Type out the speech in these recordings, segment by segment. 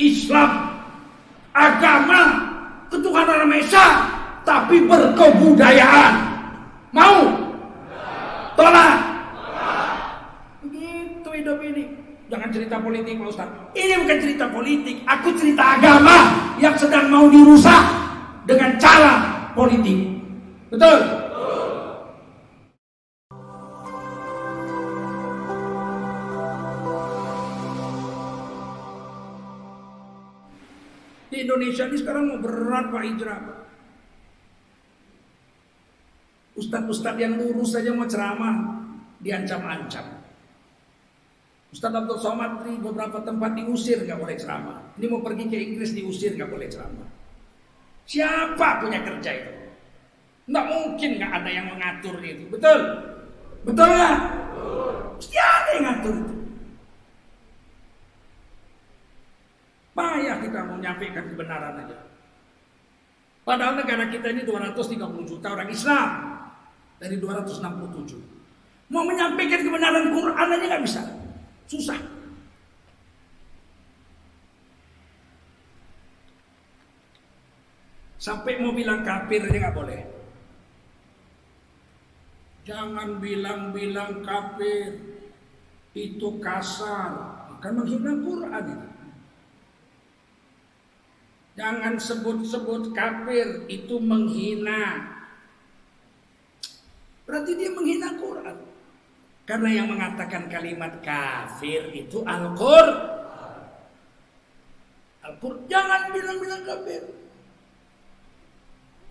Islam, agama, ketuhanan Maha Esa, tapi berkebudayaan. Mau? Tolak? Begitu hidup ini. Jangan cerita politik Pak Ustaz. Ini bukan cerita politik, aku cerita agama yang sedang mau dirusak dengan cara politik. Betul? Di Indonesia ini sekarang mau berat Pak Hijrah. Ustadz-ustadz yang lurus saja mau ceramah diancam-ancam. Ustadz Abdul Somad di beberapa tempat diusir, nggak boleh ceramah. Ini mau pergi ke Inggris diusir, nggak boleh ceramah. Siapa punya kerja itu? Nggak mungkin nggak ada yang mengatur itu. Betul? Betul nggak? Mesti ada yang ngatur itu. Payah kita mau menyampaikan kebenaran aja. Padahal negara kita ini 230 juta orang Islam dari 267. Mau menyampaikan kebenaran Quran aja nggak bisa, susah. Sampai mau bilang kafir aja nggak boleh. Jangan bilang-bilang kafir, itu kasar, akan menghina Quran itu. Jangan sebut-sebut kafir, itu menghina. Berarti dia menghina Quran. Karena yang mengatakan kalimat kafir itu Al-Qur'an. Al-Qur'an, jangan bilang-bilang kafir.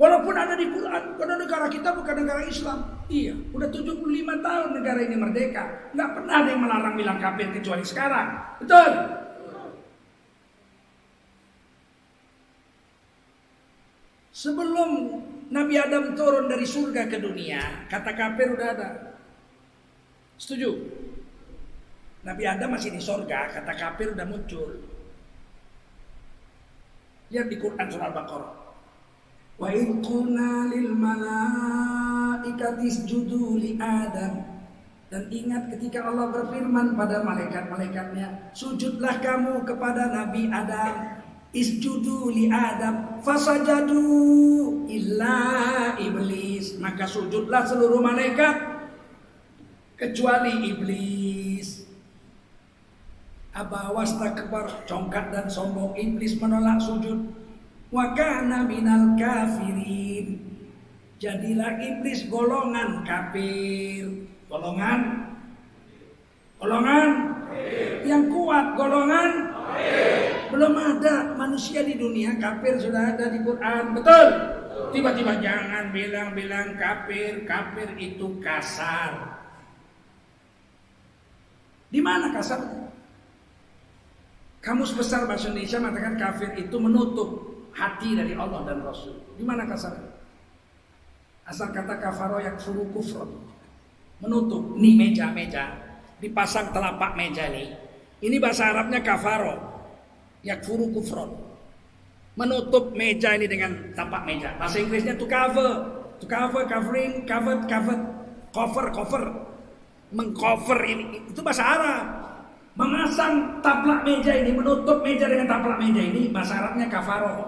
Walaupun ada di Quran, karena negara kita bukan negara Islam. Iya, udah 75 tahun negara ini merdeka. Nggak pernah ada yang melarang bilang kafir kecuali sekarang. Betul? Sebelum Nabi Adam turun dari surga ke dunia, kata kafir udah ada. Setuju? Nabi Adam masih di surga, kata kafir udah muncul. Lihat di Quran surah Al-Baqarah. Wa in qulna lil malaikati isjudu li Adam. Dan ingat ketika Allah berfirman pada malaikat-malaikatnya, sujudlah kamu kepada Nabi Adam. Isjudu li Adam fasajadu illa iblis, maka sujudlah seluruh malaikat kecuali iblis. Aba wastakbar, congkak dan sombong, iblis menolak sujud. Wa kana minal kafirin, jadilah iblis golongan kafir. Golongan yang kuat, golongan belum ada manusia di dunia kafir, sudah ada di Quran. Betul? Tiba-tiba jangan bilang-bilang kafir. Kafir itu kasar. Di mana kasarnya? Kamus Besar Bahasa Indonesia mengatakan kafir itu menutup hati dari Allah dan Rasul. Di mana kasarnya? Asal kata kafaro yakfuru kufron, menutup. Nih meja dipasang telapak meja nih. Ini bahasa Arabnya kafaro yakfuru kufron, menutup meja ini dengan tapak meja. Bahasa Inggrisnya to cover, covering, cover, mengcover ini. Itu bahasa Arab. Memasang taplak meja ini, menutup meja dengan taplak meja ini, bahasa Arabnya kafaro.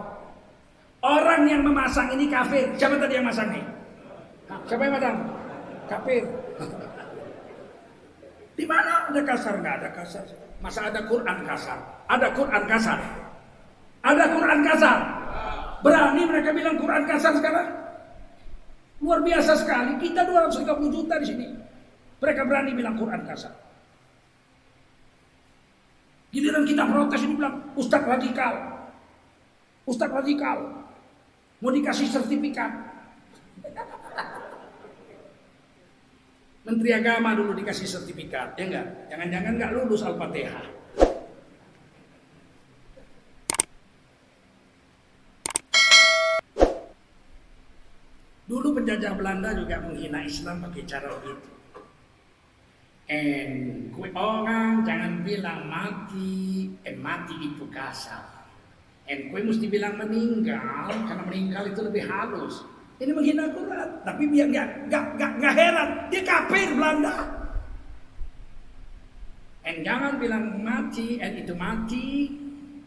Orang yang memasang ini kafir. Siapa tadi yang masang nih? Siapa yang masang? Kafir. Di mana ada kasar? Nggak ada kasar. Masa ada Quran kasar? Ada Quran kasar? Ada Quran kasar? Berani mereka bilang Quran kasar sekarang? Luar biasa sekali. Kita 230 juta di sini. Mereka berani bilang Quran kasar. Giliran kita protes ini bilang Ustadz radikal. Ustadz radikal. Mau dikasih sertifikat. Menteri Agama dulu dikasih sertifikat, ya enggak? Jangan-jangan enggak lulus Al-Fatihah. Dulu penjajah Belanda juga menghina Islam pakai cara begitu. Orang jangan bilang mati, mati itu kasar. Kue mesti bilang meninggal, karena meninggal itu lebih halus. Ini menghina Quran, tapi biar nggak heran, dia kafir Belanda. Jangan bilang mati, itu mati,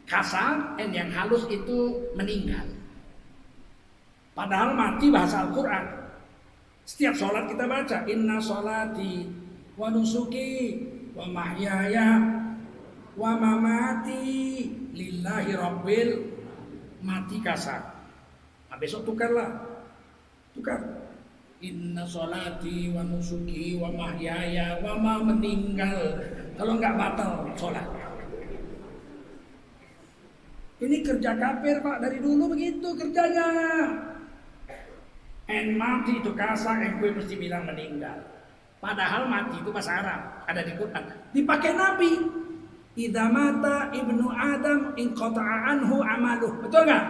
kasar, and yang halus itu meninggal. Padahal mati bahasa Al-Quran. Setiap sholat kita baca inna sholati wa nusuki wa mahyaya wa mamati lillahi rabbil. Mati kasar. Nah, besok tukarlah. Tukar. Inna sholati wa nusuki wa mahyaya wa ma meninggal. Kalau enggak batal sholat. Ini kerja kafir Pak, dari dulu begitu kerjanya. En mati itu kasar, en gue mesti bilang meninggal. Padahal mati itu bahasa Arab, ada di Quran. Dipakai Nabi. Idza mata ibnu Adam inqata'a anhu amaluh. Betul enggak?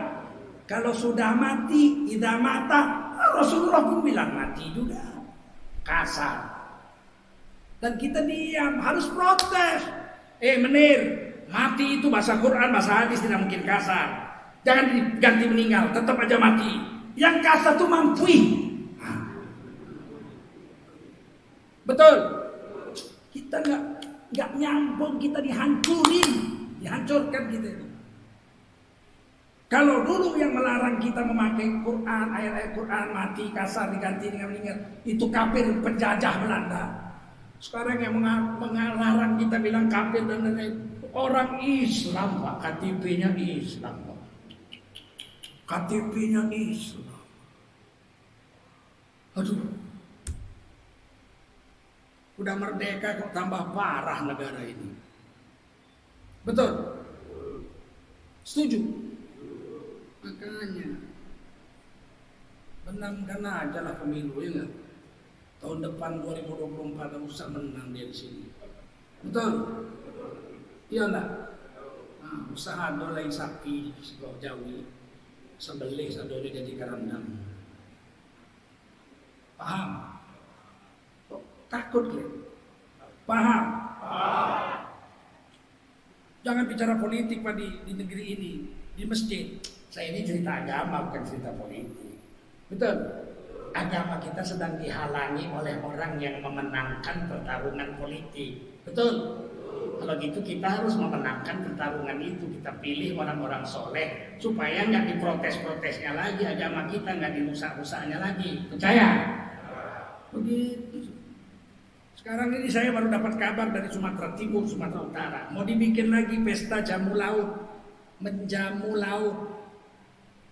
Kalau sudah mati, idza mata, Rasulullah pun bilang mati juga. Kasar. Dan kita diam, harus protes. Menir, mati itu bahasa Quran, bahasa hadis tidak mungkin kasar. Jangan diganti meninggal, tetap aja mati. Yang kasar itu mampui. Betul. Kita nggak nyambung, kita dihancurkan kita. Kalau dulu yang melarang kita memakai Quran, ayat-ayat Quran mati kasar diganti dengan meninggal, itu kafir penjajah Belanda. Sekarang yang mengarang kita bilang kafir dan lain-lain, orang Islam Pak, KTP-nya Islam Pak. KTP-nya Islam. Aduh. Udah merdeka kok tambah parah negara ini. Betul? Setuju? Makanya menangkan aja lah pemilu ya gak? Tahun depan 2024 usah menang dia di sini. Betul? Iya enggak? Nah, usaha dolai sapi sebuah jawi sembelih sadole jadi kerandang. Paham? Kok takut ya? Paham? Jangan bicara politik Pak di negeri ini, di masjid. Saya ini cerita agama bukan cerita politik. Betul? Agama kita sedang dihalangi oleh orang yang memenangkan pertarungan politik. Betul? Kalau gitu kita harus memenangkan pertarungan itu. Kita pilih orang-orang soleh supaya nggak diprotes-protesnya lagi agama kita, nggak dirusak-rusaknya lagi. Percaya? Begitu. Sekarang ini saya baru dapat kabar dari Sumatera Timur, Sumatera Utara. Mau dibikin lagi pesta jamu laut, menjamu laut.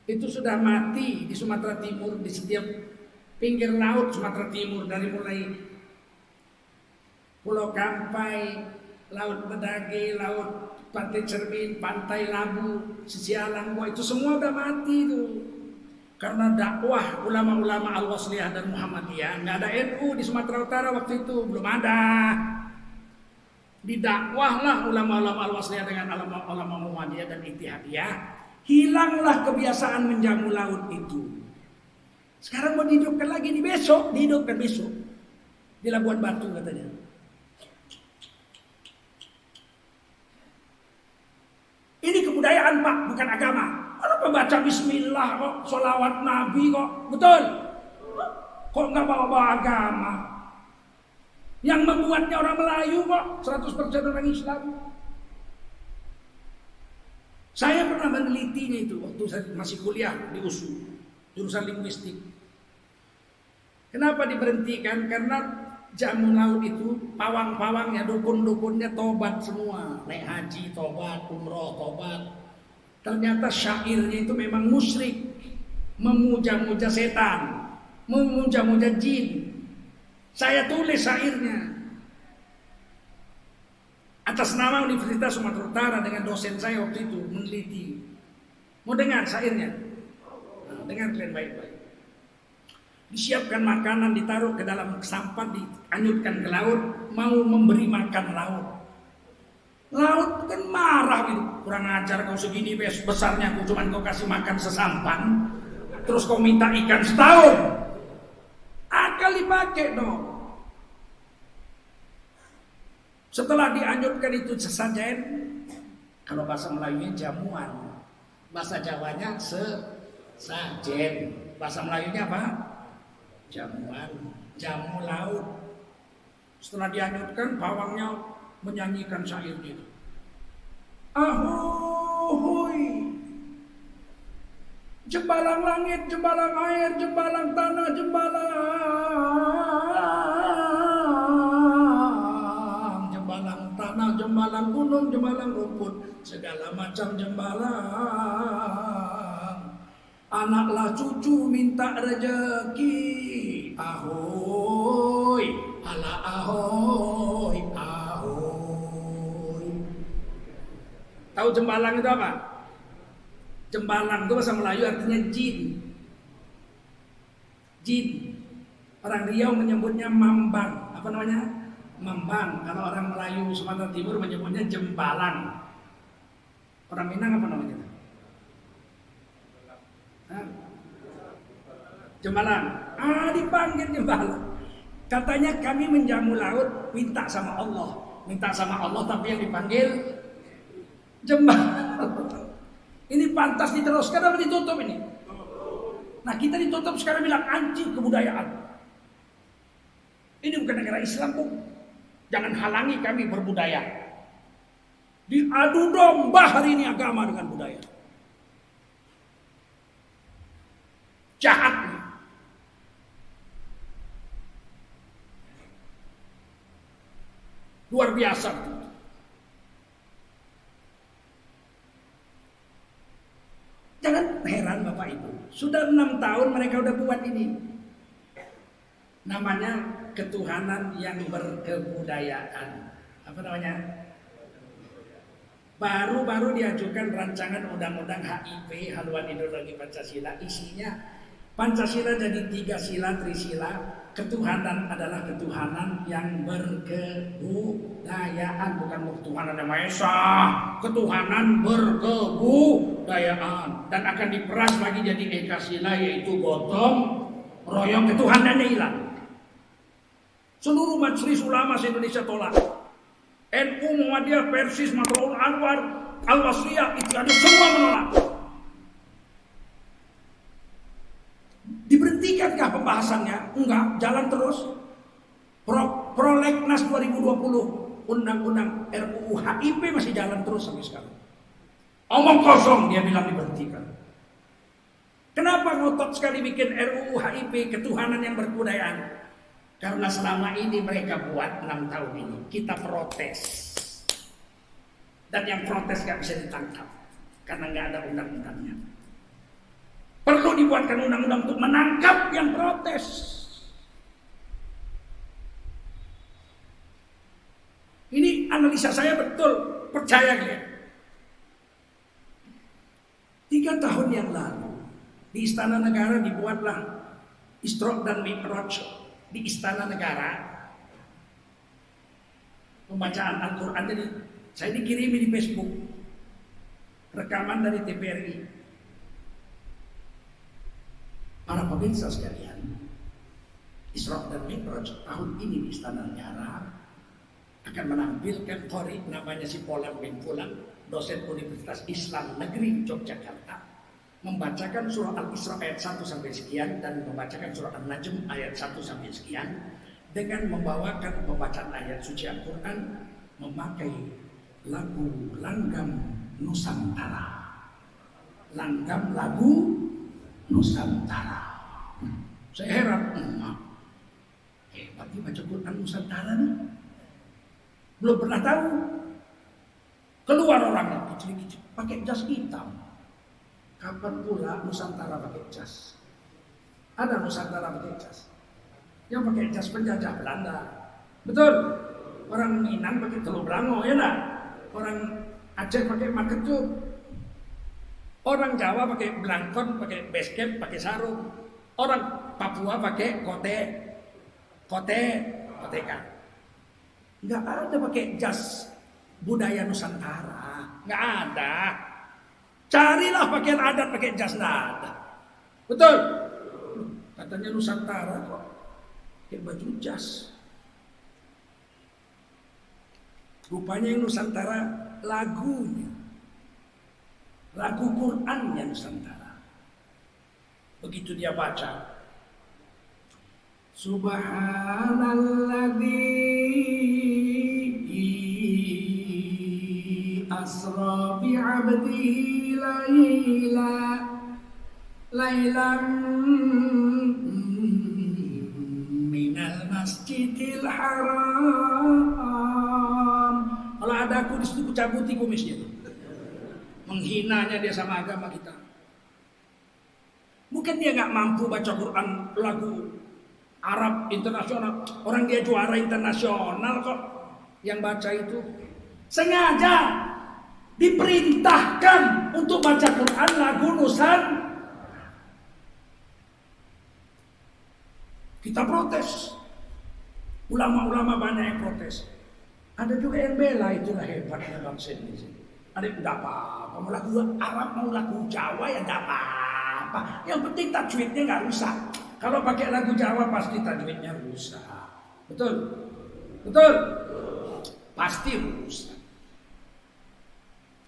Itu sudah mati di Sumatera Timur, di setiap pinggir laut Sumatera Timur, dari mulai Pulau Kampai, Laut Bedage, Laut Pantai Cermin, Pantai Labu, Sisialang, itu semua udah mati tuh. Karena dakwah ulama-ulama Al-Wasliyah dan Muhammadiyah, nggak ada NU di Sumatera Utara waktu itu, belum ada. Didakwahlah ulama-ulama Al-Wasliyah dengan ulama Muhammadiyah dan Ittihadiyah, hilanglah kebiasaan menjamu laut itu. Sekarang mau dihidupkan lagi nih, besok dihidupkan besok di Labuan Batu katanya. Ini kebudayaan Pak, bukan agama. Kalau membaca Bismillah kok, sholawat Nabi kok, betul? Kok nggak bawa-bawa agama? Yang membuatnya orang Melayu kok, 100% orang Islam. Saya pernah menelitinya itu waktu saya masih kuliah di USU, jurusan linguistik. Kenapa diberhentikan? Karena jamu laut itu pawang-pawangnya, dukun-dukunnya tobat semua, naik haji tobat, umroh tobat. Ternyata syairnya itu memang musyrik, memuja-muja setan, memuja-muja jin. Saya tulis syairnya atas nama Universitas Sumatera Utara dengan dosen saya waktu itu meneliti. Mau dengar syairnya? Nah, dengar kalian baik-baik. Disiapkan makanan, ditaruh ke dalam sampah, dianyutkan ke laut, mau memberi makan laut. Laut kan marah gitu, kurang ajar kau segini besarnya, aku cuman kau kasih makan sesampan, terus kau minta ikan setahun. Akal dipakai dong. Setelah dianyutkan itu sesajen, kalau bahasa Melayunya jamuan, bahasa Jawanya sesajen, bahasa Melayunya apa? Jamuan, jamu laut. Setelah dianyutkan, pawangnya menyanyikan syair itu. Ahu Jembalang langit, jembalang air, jembalang tanah, jembalang tanah, jembalang gunung, jembalang rumput, segala macam jembalang. Anaklah cucu minta rezeki, ahoy, ala ahoy, ahoy. Tahu jembalang itu apa? Jembalang itu bahasa Melayu artinya jin. Jin. Orang Riau menyebutnya mambang. Apa namanya? Mambang. Kalau orang Melayu Sumatera Timur menyebutnya jembalang. Orang Minang apa namanya? Hah? Jembalang. Dipanggil jembalang. Katanya kami menjamu laut, minta sama Allah. Minta sama Allah tapi yang dipanggil jembalang. Ini pantas diteruskan atau ditutup ini? Nah kita ditutup sekarang bilang anti kebudayaan. Ini bukan negara Islam, Bu. Jangan halangi kami berbudaya. Diadu domba hari ini agama dengan budaya. Jahat nih. Luar biasa. Jangan heran Bapak Ibu, sudah 6 tahun mereka udah buat ini. Namanya ketuhanan yang berkebudayaan. Apa namanya? Baru-baru diajukan rancangan undang-undang HIP, haluan ideologi Pancasila. Isinya Pancasila jadi 3 sila, trisila. Ketuhanan adalah ketuhanan yang berkebudayaan, bukan ketuhanan yang Maha Esa. Ketuhanan berkebudayaan dan akan diperas lagi jadi ekasila, yaitu gotong royong, ketuhanannya hilang. Seluruh majelis ulama se-Indonesia tolak. NU, Muhammadiyah, Persis, Madraul Anwar, Al-Wasliyah, itu ada semua menolak. Diberhentikankah pembahasannya? Enggak, jalan terus. Prolegnas 2020, Undang-Undang RUU HIP masih jalan terus sampai sekarang. Omong kosong dia bilang diberhentikan. Kenapa ngotot sekali bikin RUU HIP, ketuhanan yang berkebudayaan? Karena selama ini mereka buat 6 tahun ini, kita protes. Dan yang protes gak bisa ditangkap karena gak ada undang-undangnya. Perlu dibuatkan undang-undang untuk menangkap yang protes. Ini analisa saya betul, percaya dia. 3 tahun yang lalu di Istana Negara dibuatlah Isra dan Mi'raj di Istana Negara. Pembacaan Al-Quran jadi saya dikirimi di Facebook rekaman dari TVRI. Para pemirsa sekalian, Isra dan Mi'raj tahun ini di Istana Negara akan menampilkan qori namanya si Polan bin Fulan, dosen Universitas Islam Negeri Yogyakarta, membacakan surah Al-Isra ayat 1 sampai sekian dan membacakan surah An-Najm ayat 1 sampai sekian dengan membawakan pembacaan ayat suci Al-Quran memakai lagu Langgam Nusantara. Langgam lagu Nusantara. Saya heran, hebat nih baca Quran Nusantara nih. Belum pernah tahu. Keluar orang kecil-kecil pakai jas hitam. Kapan pula Nusantara pakai jas? Ada Nusantara pakai jas. Yang pakai jas penjajah Belanda. Betul. Orang Minang pakai telur belango, ya enggak? Orang Aceh pakai makecup. Orang Jawa pakai belangkon, pakai basket, pakai sarung. Orang Papua pakai koteka. Nggak ada pakai jas budaya Nusantara. Nggak ada. Carilah pakaian adat pakai jas, nggak ada. Betul. Katanya Nusantara kok pakai baju jas. Rupanya yang Nusantara lagunya. Lagu Qurannya Nusantara. Begitu dia baca, Subhanalladzi asra bi'abdihi layla lailam minal masjidil haram. Kalau ada aku di situ, ku cabuti kumisnya. Menghinanya dia sama agama kita. Mungkin dia nggak mampu baca Quran lagu Arab internasional. Orang dia juara internasional kok. Yang baca itu sengaja diperintahkan untuk baca Quran lagu Nusantara. Kita protes. Ulama-ulama banyak yang protes. Ada juga yang bela, itulah hebatnya bangsa Indonesia. Ada yang tidak apa-apa, mau lagu Arab, mau lagu Jawa ya tidak apa-apa. Yang penting tajwidnya nggak rusak. Kalau pakai lagu Jawa pasti tajwidnya rusak. Betul? Betul? Pasti rusak.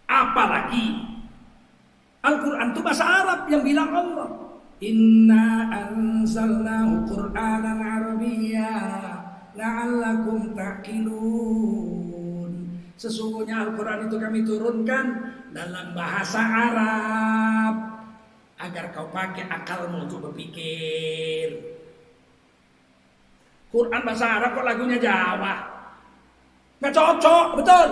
Apalagi Al-Quran itu bahasa Arab yang bilang Allah. Inna anzalnahu Qur'anan Arabiyya la'allakum ta'qilun. Sesungguhnya Al-Quran itu kami turunkan dalam bahasa Arab agar kau pakai akalmu untuk berpikir. Quran bahasa Arab kok lagunya Jawa? Nggak cocok, betul?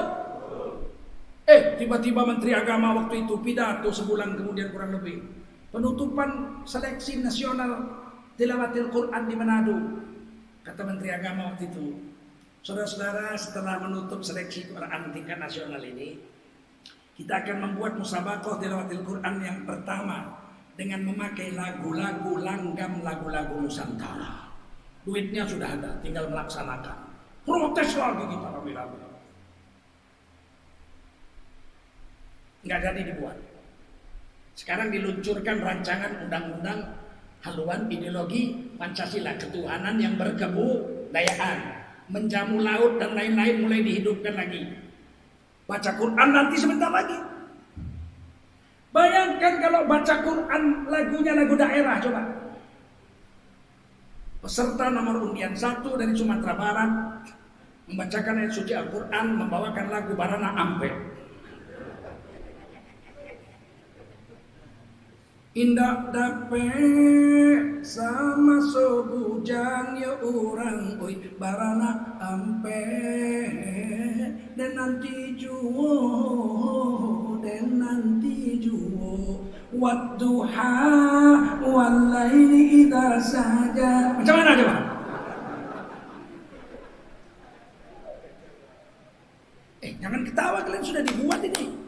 Tiba-tiba Menteri Agama waktu itu pidato sebulan kemudian kurang lebih. Penutupan seleksi nasional tilawatil Quran di Manado. Kata Menteri Agama waktu itu, saudara-saudara, setelah menutup seleksi Quran tingkat nasional ini, kita akan membuat musabaqah tilawatil Quran yang pertama dengan memakai lagu-lagu langgam lagu-lagu Nusantara. Duitnya sudah ada, tinggal melaksanakan. Protes lagi kita lagu-lagu. Nggak jadi dibuat. Sekarang diluncurkan rancangan undang-undang haluan ideologi Pancasila, ketuhanan yang berkebudayaan, menjamu laut dan lain-lain mulai dihidupkan lagi. Baca Quran nanti sebentar lagi. Bayangkan kalau baca Quran lagunya lagu daerah, coba. Peserta nomor undian 1 dari Sumatera Barat membacakan ayat suci Al-Quran, membawakan lagu Barana Ampe. Indak dape sama sobujan ya orang oi Barana Ampe dan nanti juo wadduha walaili idza saja. Macam mana coba? Jangan ketawa, kalian sudah dibuat ini.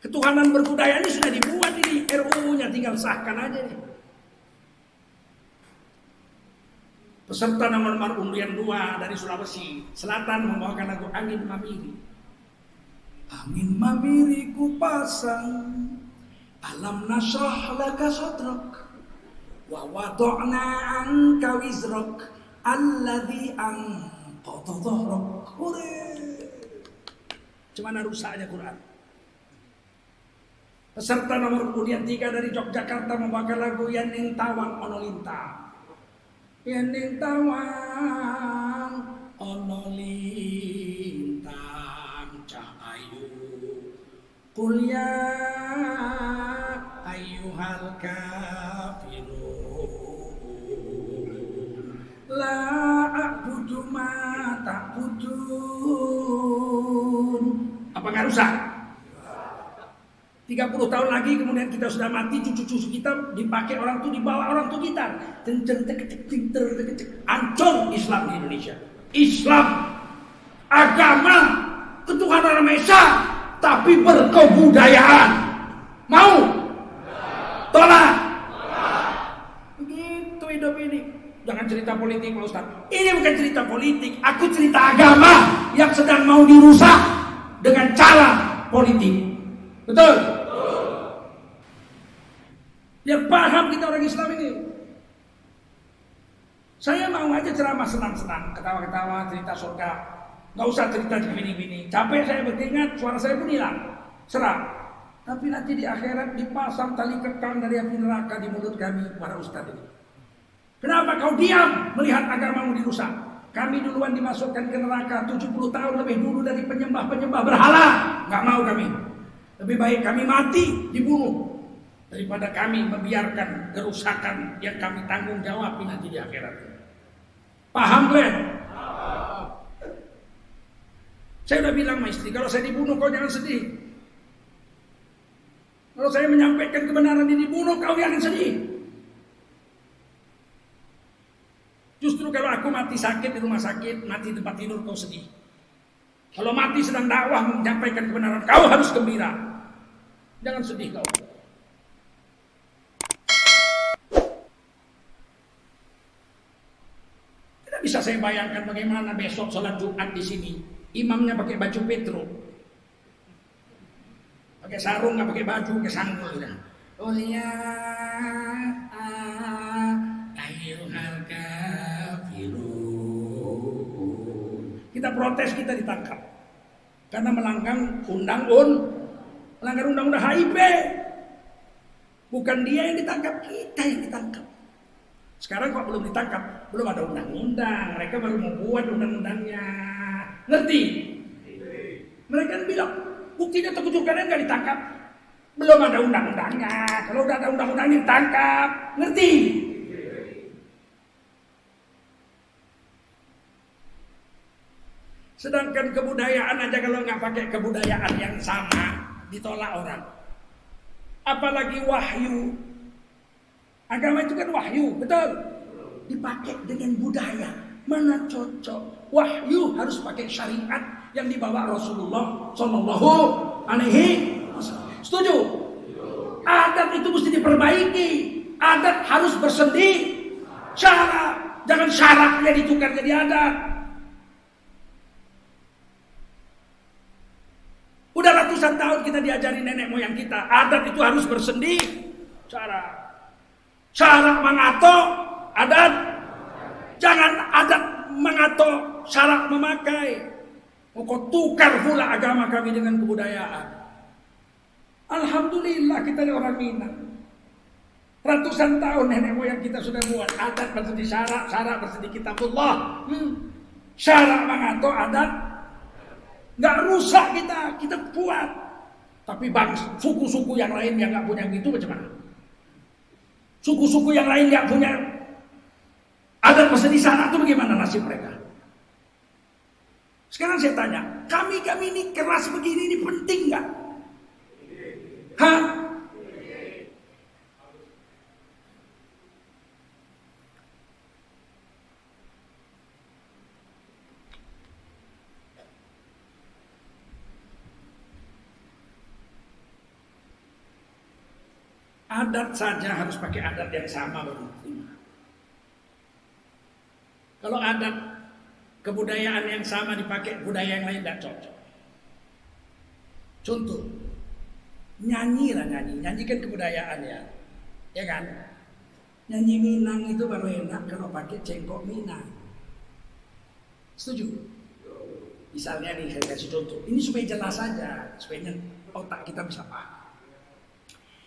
Ketuhanan berbudaya ini sudah dibuat ini, RUU-nya tinggal sahkan aja nih. Peserta nomor undian 2 dari Sulawesi Selatan membawakan lagu Angin Mamiri. Angin mamiri ku pasang, alam nasrah laka sadrak, wa wada'na anka wizrak, alladhi anqadha dhahrak. Cuman rusaknya Quran. Peserta nomor undian 3 dari Yogyakarta membawakan lagu Yaning Tawang Ono Lintang. Yaning Tawang Ono Lintang Cahayu Qul ya ayyuhal kafirun la a'budu ma ta'budun. Apa nggak rusak? 30 tahun lagi kemudian kita sudah mati, cucu-cucu kita dipakai orang tuh, dibawa orang tuh gitar. Hancur Islam di Indonesia. Islam, agama, ketuhanan Maha Esa, tapi berkebudayaan. Mau? Tolak? Begitu hidup ini. Jangan cerita politik Pak Ustaz. Ini bukan cerita politik, aku cerita agama yang sedang mau dirusak dengan cara politik. Betul? Yang paham kita orang Islam ini. Saya mau aja ceramah senang-senang, ketawa-ketawa, cerita surga. Gak usah cerita gini-gini. Capek saya beringat, suara saya pun hilang. Serah. Tapi nanti di akhirat dipasang tali kekang dari api neraka di mulut kami para ustaz ini. Kenapa kau diam melihat agamamu dirusak? Kami duluan dimasukkan ke neraka 70 tahun lebih dulu dari penyembah-penyembah berhala. Gak mau kami. Lebih baik kami mati, dibunuh. daripada kami membiarkan kerusakan yang kami tanggung jawab nanti di akhirat. Paham, Glenn? Saya udah bilang sama istri, kalau saya dibunuh kau jangan sedih. Kalau saya menyampaikan kebenaran ini dibunuh, kau jangan sedih. Justru kalau aku mati sakit di rumah sakit, mati di tempat tidur, kau sedih. Kalau mati sedang dakwah menyampaikan kebenaran, kau harus gembira. Jangan sedih kau. Tidak bisa saya bayangkan bagaimana besok sholat Jumat di sini. Imamnya pakai baju petro, pakai sarung, nggak pakai baju, pakai sanggul. Oh ya, ayyuhal kafirun. Kita protes, kita ditangkap karena melanggar undang-undang HIP. Bukan dia yang ditangkap, kita yang ditangkap. Sekarang kok belum ditangkap, belum ada undang-undang. Mereka baru mau buat undang-undangnya. Ngerti? Mereka bilang buktinya terkucurkan nggak ditangkap. Belum ada undang-undangnya. Kalau udah ada undang-undangnya ditangkap. Ngerti? Sedangkan kebudayaan aja kalau nggak pakai kebudayaan yang sama ditolak orang. Apalagi wahyu. Agama itu kan wahyu, betul? Dipakai dengan budaya. Mana cocok? Wahyu harus pakai syariat yang dibawa Rasulullah Sallallahu Alaihi Wasallam. Setuju? Adat itu mesti diperbaiki. Adat harus bersendi syarak. Jangan syaraknya ditukar jadi adat. Udah ratusan tahun kita diajari nenek moyang kita, adat itu harus bersendi syarak. Syarak mengato adat. Jangan adat mengato syarak memakai. Kau tukar pula agama kami dengan kebudayaan. Alhamdulillah kita ini orang Minang. Ratusan tahun nenek moyang kita sudah buat adat bersendi syarak, syarak bersendi kitabullah. Syarak mengato adat. Nggak rusak kita buat. Tapi suku-suku yang lain yang nggak punya gitu macam mana? Suku-suku yang lain nggak punya adat bersendi syarak itu bagaimana nasib mereka? Sekarang saya tanya, kami ini keras begini ini penting nggak? Hah? Adat saja harus pakai adat yang sama baru diterima. Kalau adat kebudayaan yang sama dipakai budaya yang lain tidak cocok. Contoh, nyanyi kan kebudayaan ya kan? Nyanyi Minang itu baru enak kalau pakai cengkok Minang. Setuju? Misalnya nih saya kasih contoh, ini supaya jelas saja, supaya otak kita bisa paham.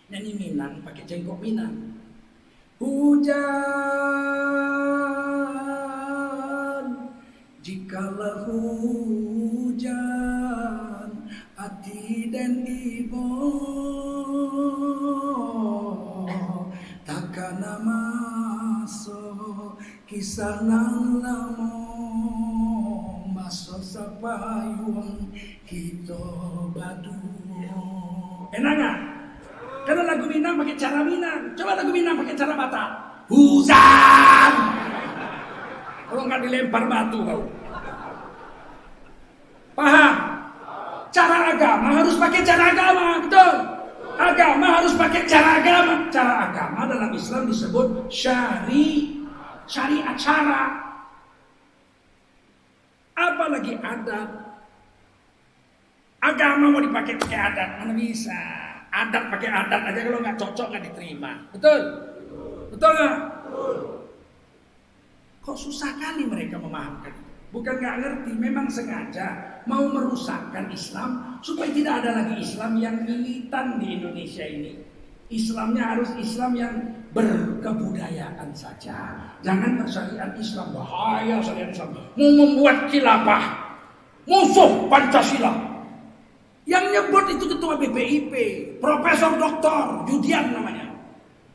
Nyanyi Minang pakai jengkok Minang. Hujan, jikalau hujan, hati dan ibu takkan masuk kisah nang lamo masuk sapayung kita badu. Enak gak? Karena lagu Minang pakai cara Minang. Coba lagu Minang pakai cara Batak. Hujan. Kalau nggak dilempar batu kau. Paham? Cara agama harus pakai cara agama, betul? Agama harus pakai cara agama. Cara agama dalam Islam disebut syariat cara. Apalagi adat. Agama mau dipakai adat, mana bisa? Adat pakai adat aja kalau nggak cocok nggak diterima, betul? Betul nggak? Kok susah kali mereka memahamkan? Bukan nggak ngerti, memang sengaja mau merusakkan Islam supaya tidak ada lagi Islam yang militan di Indonesia ini. Islamnya harus Islam yang berkebudayaan saja. Jangan syariat Islam, bahaya syariat Islam. Mau membuat khilafah, musuh Pancasila. Yang nyebut itu ketua BPIP, Profesor Doktor Judian namanya.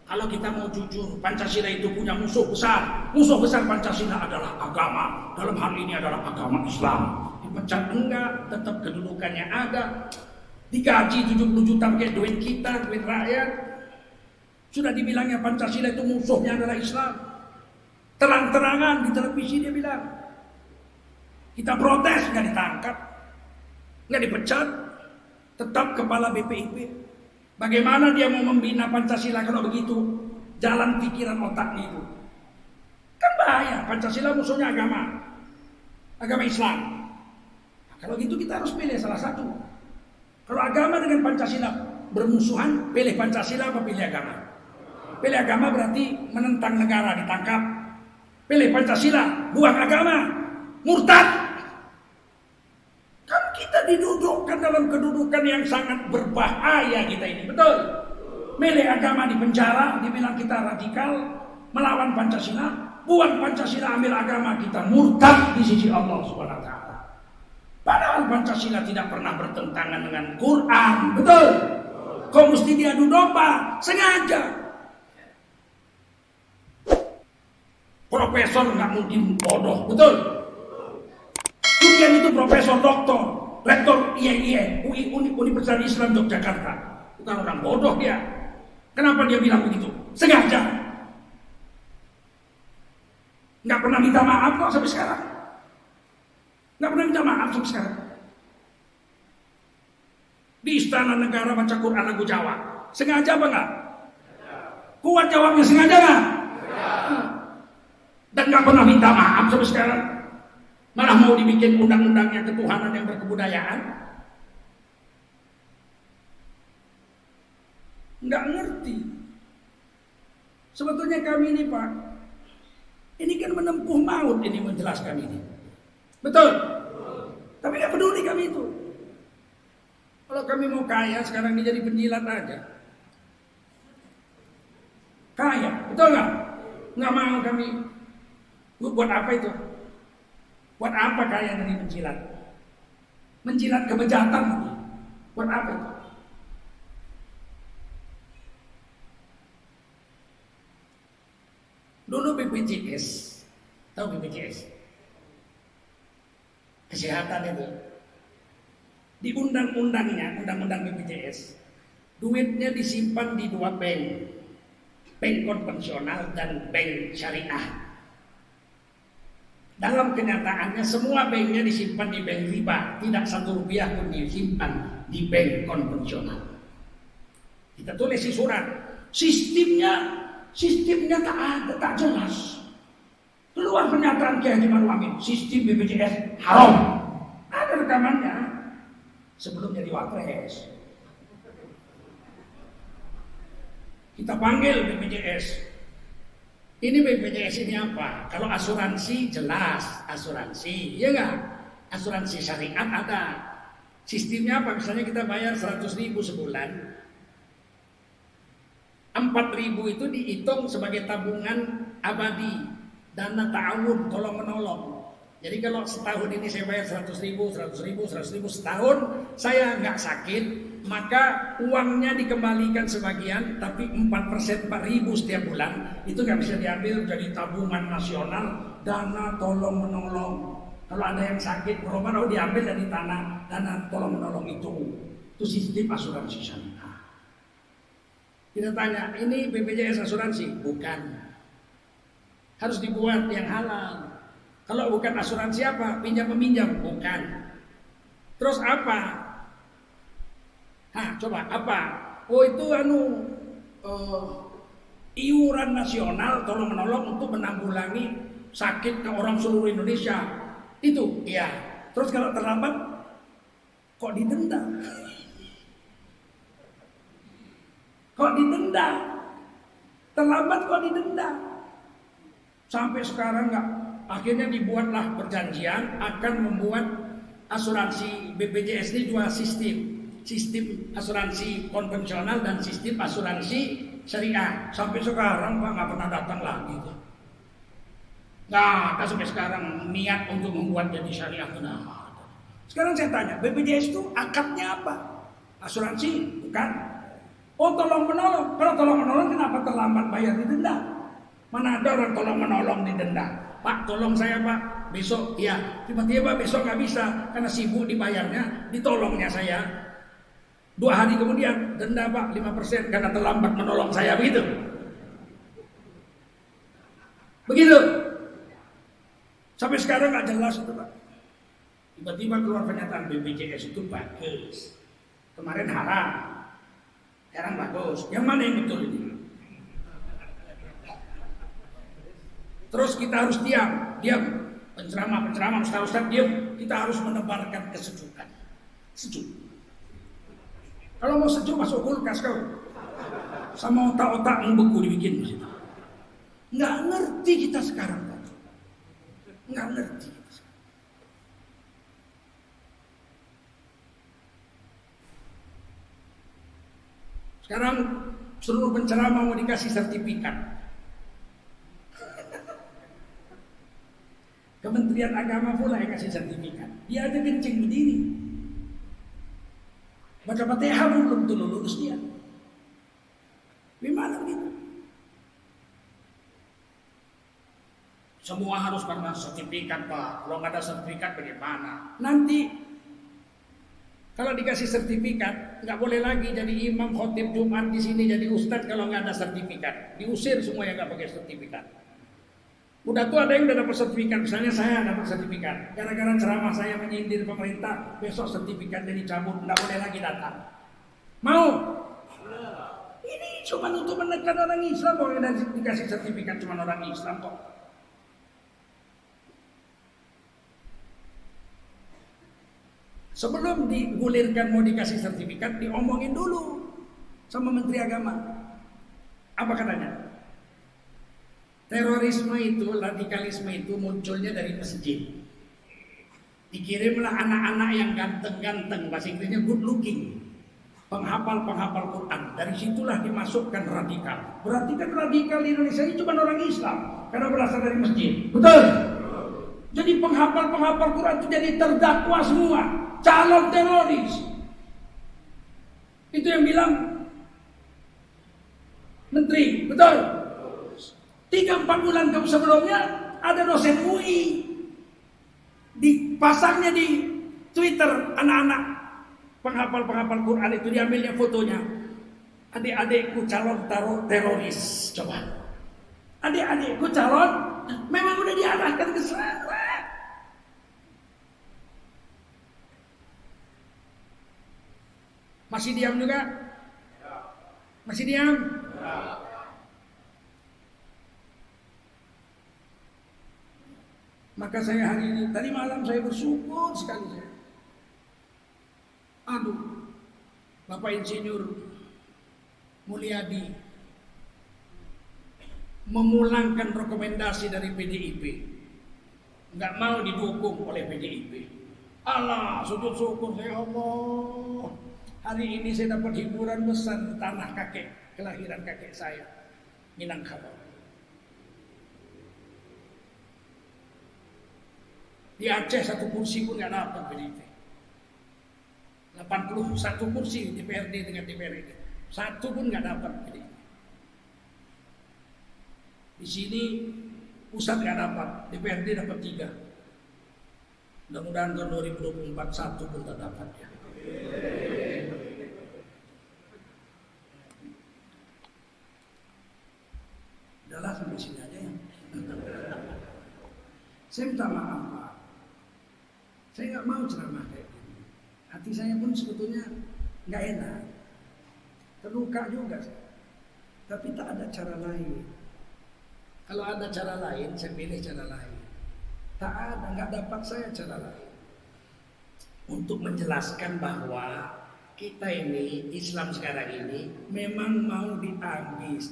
Kalau kita mau jujur, Pancasila itu punya musuh besar. Musuh besar Pancasila adalah agama. Dalam hal ini adalah agama Islam. Dipecat enggak, tetap kedudukannya ada. Digaji 70 juta pakai duit kita, duit rakyat. Sudah dibilangnya Pancasila itu musuhnya adalah Islam. Terang-terangan di televisi dia bilang. Kita protes, nggak ditangkap, nggak dipecat, tetap kepala BPIP. Bagaimana dia mau membina Pancasila kalau begitu? Jalan pikiran otaknya itu. Kan bahaya, Pancasila musuhnya agama Islam. Nah, kalau gitu kita harus pilih salah satu. Kalau agama dengan Pancasila bermusuhan, pilih Pancasila apa pilih agama? Pilih agama berarti menentang negara, ditangkap. Pilih Pancasila, buang agama, murtad. Kan kita didudukkan dalam kedudukan yang sangat berbahaya kita ini, betul? Milih agama di penjara, dibilang kita radikal, melawan Pancasila, buang Pancasila, ambil agama, kita murtad di sisi Allah Subhanahu wa taala. Padahal Pancasila tidak pernah bertentangan dengan Quran, betul? Kok mesti diadu domba? Sengaja. Profesor nggak mungkin bodoh, betul? Judian itu profesor doktor, rektor IAIN, Universitas Islam Yogyakarta. Bukan orang bodoh dia. Kenapa dia bilang begitu? Sengaja. Nggak pernah minta maaf kok sampai sekarang. Nggak pernah minta maaf sampai sekarang. Di Istana Negara baca Quran lagu Jawa. Sengaja apa nggak? Kuat jawabnya, sengaja nggak? Dan nggak pernah minta maaf sampai sekarang. Malah mau dibikin undang-undangnya ketuhanan yang berkebudayaan. Nggak ngerti. Sebetulnya kami ini Pak, ini kan menempuh maut ini menjelaskan ini. Betul? Tapi nggak peduli kami itu. Kalau kami mau kaya sekarang ini jadi penjilat aja. Kaya, betul nggak? Nggak mau kami. Buat apa itu? Buat apa kaya dari menjilat? Menjilat kebejatan. Buat apa itu? Dulu BPJS, tahu BPJS? Kesehatan itu. Di undang-undangnya, undang-undang BPJS, duitnya disimpan di dua bank. Bank konvensional dan bank syariah. Dalam kenyataannya semua banknya disimpan di bank riba, tidak satu rupiah pun disimpan di bank konvensional. Kita tulis di surat, sistemnya tak ada, tak jelas. Keluar pernyataan Kiai Haji Maruf Amin, sistem BPJS haram. Ada rekamannya sebelum jadi wapres. Kita panggil BPJS. Ini BPJS ini apa? Kalau asuransi jelas, asuransi, ya enggak? Asuransi syariat ada. Sistemnya apa? Misalnya kita bayar 100.000 sebulan. 4.000 itu dihitung sebagai tabungan abadi, dana ta'awun, tolong menolong. Jadi kalau setahun ini saya bayar 100.000 setahun, saya nggak sakit, maka uangnya dikembalikan sebagian, tapi 4% 4.000 setiap bulan itu nggak bisa diambil jadi tabungan nasional, dana tolong menolong. Kalau ada yang sakit berobat, diambil dari dana tolong menolong itu sistem asuransi syariah. Kita tanya, ini BPJS asuransi? Bukan. Harus dibuat yang halal. Kalau bukan asuransi apa? Pinjam meminjam? Bukan. Terus apa? Coba apa? Oh itu iuran nasional tolong menolong untuk menanggulangi sakit ke orang seluruh Indonesia. Itu, iya. Terus kalau terlambat, kok didenda? Kok didenda? Terlambat kok didenda? Sampai sekarang enggak. Akhirnya dibuatlah perjanjian akan membuat asuransi BPJS ini dua sistem. Sistem asuransi konvensional dan sistem asuransi syariah. Sampai sekarang Pak nggak pernah datang lagi. Nggak ada sampai sekarang niat untuk membuat jadi syariah. Sekarang saya tanya, BPJS itu akadnya apa? Asuransi? Bukan. Oh, tolong menolong. Kalau tolong menolong kenapa terlambat bayar didenda? Mana ada orang tolong menolong didenda? Pak, tolong saya Pak, besok ya. Tiba-tiba besok nggak bisa karena sibuk dibayarnya, ditolongnya saya. 2 hari kemudian denda Pak 5% karena terlambat menolong saya, begitu. Begitu. Sampai sekarang nggak jelas itu Pak. Tiba-tiba keluar pernyataan BPJS itu bagus. Kemarin haram, sekarang bagus. Yang mana yang betul ini? Terus kita harus diam. Penceramah, ustaz-ustaz diam. Kita harus menebarkan kesejukan. Sejuk. Kalau mau sejuk masuk kulkas kau. Sama otak-otak membeku dibikin di situ. Nggak ngerti kita sekarang. Nggak ngerti. Sekarang seluruh penceramah mau dikasih sertifikat. Kementerian Agama pula yang kasih sertifikat. Dia aja kencing berdiri. Baca Fatihah belum tentu lulus dia. Gimana begitu? Semua harus karena sertifikat Pak. Kalau nggak ada sertifikat bagaimana? Nanti kalau dikasih sertifikat nggak boleh lagi jadi imam khotib Jumat di sini jadi ustadz kalau nggak ada sertifikat. Diusir semua yang nggak pakai sertifikat. Udah tuh ada yang udah dapat sertifikat, misalnya saya dapat sertifikat. Gara-gara ceramah saya menyindir pemerintah, besok sertifikatnya dicabut, nggak boleh lagi datang. Mau? Ini cuma untuk menekan orang Islam, kok yang dikasih sertifikat cuma orang Islam kok. Sebelum digulirkan mau dikasih sertifikat, diomongin dulu sama Menteri Agama. Apa katanya? Terorisme itu, radikalisme itu munculnya dari masjid. Dikirimlah anak-anak yang ganteng-ganteng, bahasa Inggrisnya good looking, penghafal-penghafal Quran. Dari situlah dimasukkan radikal. Berarti kan radikal di Indonesia ini cuma orang Islam, karena berasal dari masjid. Betul? Jadi penghafal-penghafal Quran itu jadi terdakwa semua, calon teroris. Itu yang bilang Menteri, betul? 3-4 bulan sebelumnya ada dosen UI dipasangnya di Twitter, anak-anak penghafal Quran itu diambilnya fotonya. Adik-adikku calon teroris, coba. Adik-adikku calon, memang udah diarahkan ke sana. Masih diam juga? Masih diam? Maka saya hari ini, tadi malam saya bersyukur sekali saya. Aduh, Bapak Insinyur Mulyadi memulangkan rekomendasi dari PDIP. Nggak mau didukung oleh PDIP. Allah, sujud syukur saya Allah. Hari ini saya dapat hiburan besar di tanah kakek, kelahiran kakek saya, Minangkabau. Di Aceh 1 kursi pun nggak dapat PDIP. 81 kursi DPRD dengan DPRD, 1 pun nggak dapat PDIP. Di sini pusat nggak dapat, DPRD dapat 3. Mudah-mudahan tahun 2024 1 pun tak dapat ya. Udahlah sampai sini aja ya. Saya minta maaf Pak. Saya nggak mau ceramah kayak gini. Hati saya pun sebetulnya nggak enak, terluka juga. Tapi tak ada cara lain. Kalau ada cara lain, saya pilih cara lain. Tak ada, nggak dapat saya cara lain. Untuk menjelaskan bahwa kita ini, Islam sekarang ini memang mau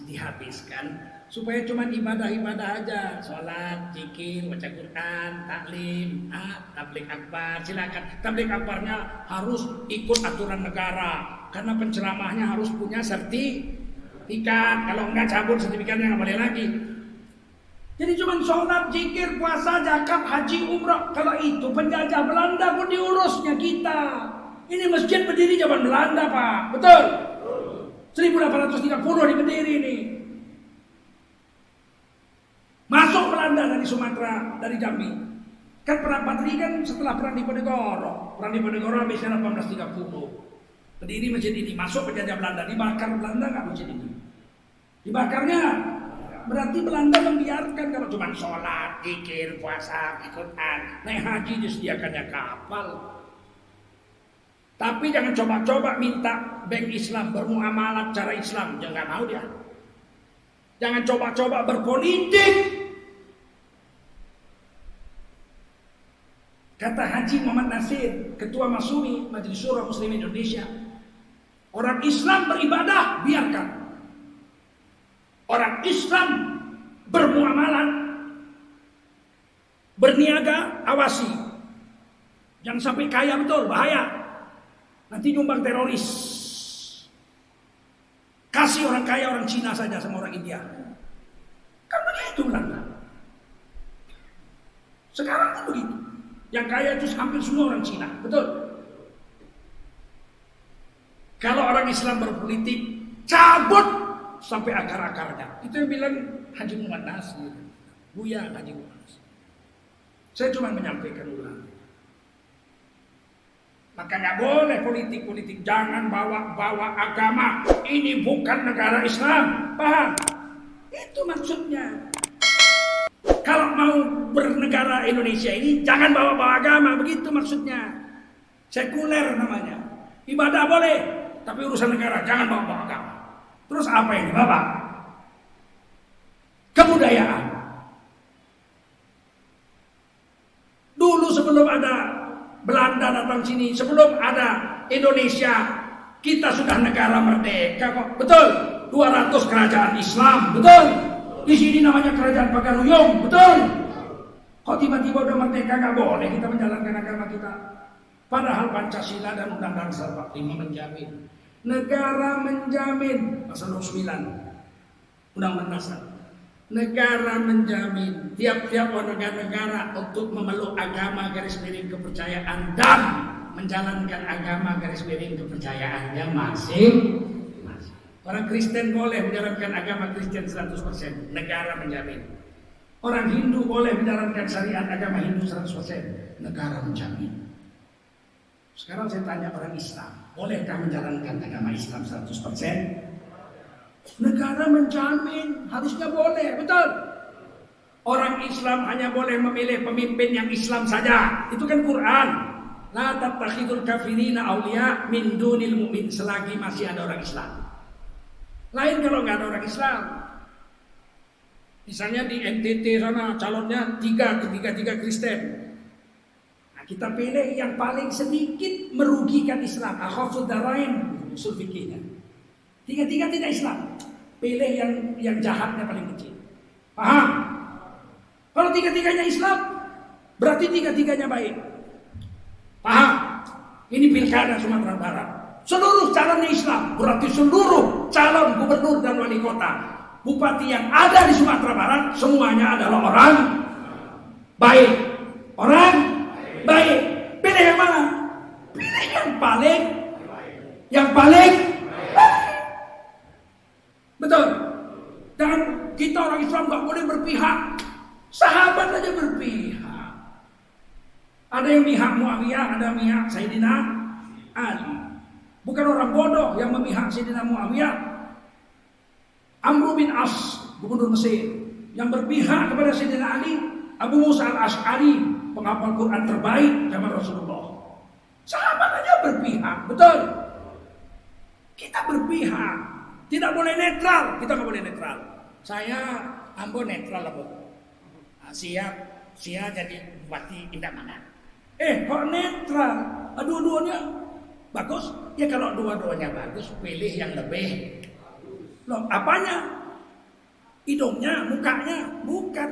dihabiskan supaya cuma ibadah-ibadah aja, sholat, zikir, baca Quran, taklim, tabligh akbar, silakan. Tabligh akbarnya harus ikut aturan negara, karena penceramahnya harus punya sertifikat. Kalau enggak cabut sertifikatnya nggak boleh lagi. Jadi cuma sholat, zikir, puasa, zakat, haji, umrah. Kalau itu penjajah Belanda pun diurusnya kita. Ini masjid berdiri zaman Belanda, Pak. Betul? 1830 diberdiri ini. Masuk Belanda dari Sumatera, dari Jambi. Kan perang Patri kan setelah perang Diponegoro. Perang Diponegoro habisnya 1830. Berdiri masjid ini, masuk penjajah Belanda. Dibakar Belanda nggak masjid ini? Dibakarnya. Berarti Belanda membiarkan kalau cuma sholat, zikir, puasa, Quran, naik haji disediakannya kapal. Tapi jangan coba-coba minta bank Islam bermuamalat cara Islam, jangan mau dia. Jangan coba-coba berpolitik. Kata Haji Muhammad Nasir, Ketua Masumi Majelis Syura Muslim Indonesia, orang Islam beribadah biarkan. Orang Islam bermuamalah, berniaga, awasi. Jangan sampai kaya betul, bahaya. Nanti nyumbang teroris. Kasih orang kaya orang Cina saja sama orang India. Kan begitu Belanda. Sekarang kan begitu. Yang kaya itu hampir semua orang Cina, betul? Kalau orang Islam berpolitik, cabut sampai akar-akarnya. Itu yang bilang Haji Muhammad Nasir. Buya Haji Muhammad Nasir. Saya cuma menyampaikan ulang. Maka nggak boleh politik-politik. Jangan bawa-bawa agama. Ini bukan negara Islam. Paham? Itu maksudnya. Kalau mau bernegara Indonesia ini, jangan bawa-bawa agama. Begitu maksudnya. Sekuler namanya. Ibadah boleh. Tapi urusan negara, jangan bawa-bawa agama. Terus apa yang dibawa? Kebudayaan. Dulu sebelum ada Belanda datang sini, sebelum ada Indonesia, kita sudah negara merdeka kok. Betul? 200 kerajaan Islam, betul? Di sini namanya kerajaan Pagaruyung, betul? Kok tiba-tiba udah merdeka gak boleh kita menjalankan agama kita? Padahal Pancasila dan Undang-Undang 45 menjamin. Negara menjamin, pasal 29 Undang-Undang Dasar. Negara menjamin tiap-tiap warga negara untuk memeluk agama garis miring kepercayaan dan menjalankan agama garis miring kepercayaannya masing-masing. Orang Kristen boleh menjalankan agama Kristen 100%, negara menjamin. Orang Hindu boleh menjalankan syariat agama Hindu 100%, negara menjamin. Sekarang saya tanya orang Islam, bolehkah menjalankan agama Islam 100%? Negara menjamin, harusnya boleh, betul? Orang Islam hanya boleh memilih pemimpin yang Islam saja. Itu kan Quran. La tattakhidul kafirina awliya min dunil mu'min, selagi masih ada orang Islam. Lain kalau nggak ada orang Islam. Misalnya di NTT sana calonnya tiga Kristen. Kita pilih yang paling sedikit merugikan Islam. Akhafud darain usul fikihnya. Tiga tidak Islam. Pilih yang jahatnya paling kecil. Paham? Kalau tiga-tiganya Islam, berarti tiga-tiganya baik. Paham? Ini pilkada Sumatera Barat. Seluruh calonnya Islam, berarti seluruh calon gubernur dan wali kota, bupati yang ada di Sumatera Barat, semuanya adalah orang baik. Orang baik. Pilih yang mana? Pilih yang paling baik. Betul. Dan kita orang Islam gak boleh berpihak. Sahabat aja berpihak. Ada yang mihak Muawiyah, ada yang mihak Sayyidina Ali. Bukan orang bodoh yang memihak Sayyidina Muawiyah. Amr bin As, gubernur Mesir, yang berpihak kepada Sayyidina Ali. Abu Musa al-Ash'ari, penghafal Quran terbaik zaman Rasulullah. Sahabat aja berpihak, betul? Kita berpihak, tidak boleh netral. Kita nggak boleh netral. Saya Ambo netral lah, Bu. Siap jadi bupati Indramayu. Kok netral? Dua-duanya bagus? Ya kalau dua-duanya bagus, pilih yang lebih. Loh, apanya? Hidungnya, mukanya? Bukan.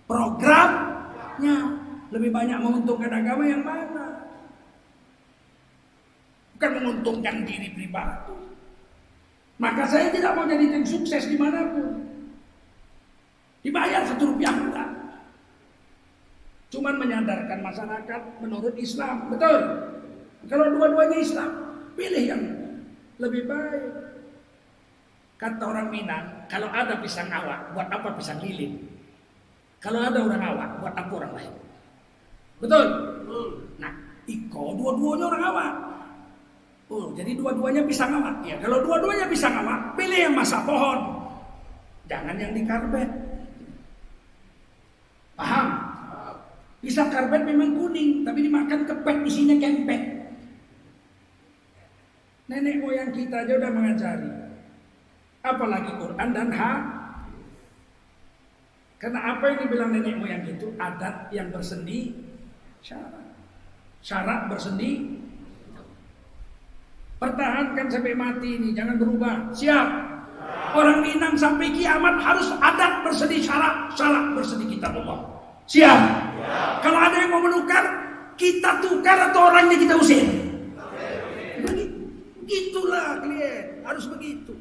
Programnya lebih banyak menguntungkan agama yang mana? Bukan menguntungkan diri pribadi. Maka saya tidak mau jadi tim sukses dimanapun. Dibayar 1 rupiah enggak. Cuman menyadarkan masyarakat menurut Islam, betul. Kalau dua-duanya Islam, pilih yang lebih baik. Kata orang Minang, kalau ada pisang awak, buat apa pisang lilin? Kalau ada orang awak, buat apa orang lain? Betul? Nah, Iko dua-duanya orang awak. Oh, jadi dua-duanya pisang awak. Ya, kalau dua-duanya pisang awak, pilih yang masa pohon. Jangan yang di karbet. Paham? Pisang karbet memang kuning, tapi dimakan kepek, isinya kempek. Nenek moyang kita aja udah mengajari. Apalagi Quran dan karena apa yang dibilang nenek moyang itu adat yang bersendi syarat bersendi. Pertahankan sampai mati ini, jangan berubah. Siap? Orang Minang sampai kiamat harus adat bersendi syarat bersendi kitab Allah. Siap? Kalau ada yang mau menukar, kita tukar atau orangnya kita usir. Begitulah kalian, harus begitu.